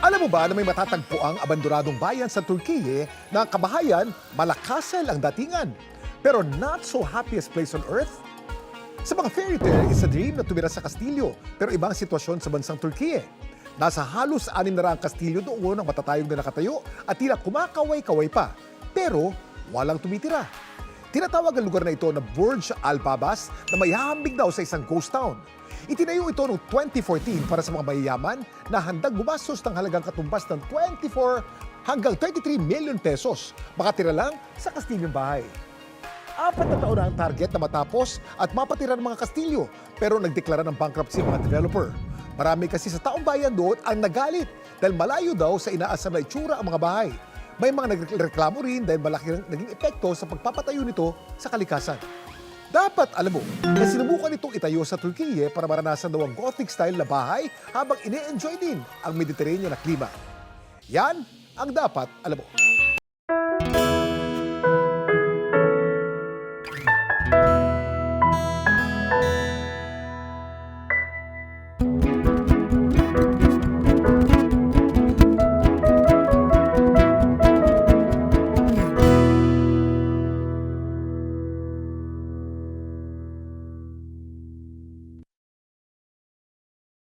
Alam mo ba na may matatagpo ang abandoradong bayan sa Turkiye na ang kabahayan Malakasel ang datingan, pero not so happiest place on earth? Sa mga fairy tale, it's a dream na tumira sa kastilyo, pero ibang sitwasyon sa bansang Turkiye. Nasa halos 6 na kastilyo doon ang matatayog na nakatayo at tila kumakaway-kaway pa, pero walang tumitira. Tinatawag ang lugar na ito na Burj Al Babas na may hahambing daw sa isang ghost town. Itinayo ito noong 2014 para sa mga mayayaman na handang gumastos ng halagang katumbas ng 24 hanggang 33 million pesos. Makatira lang sa kastilyong bahay. 4 na taon na ang target na matapos at mapatira ng mga kastilyo, pero nagdeklara ng bankruptcy ang mga developer. Marami kasi sa taong bayan doon ang nagalit dahil malayo daw sa inaasam na itsura ang mga bahay. May mga nagreklamo rin dahil malaki naging epekto sa pagpapatayo nito sa kalikasan. Dapat alam mo na sinubukan itong itayo sa Turkiye para maranasan daw ang Gothic style na bahay habang ine-enjoy din ang Mediterranean na klima. Yan ang dapat alam mo.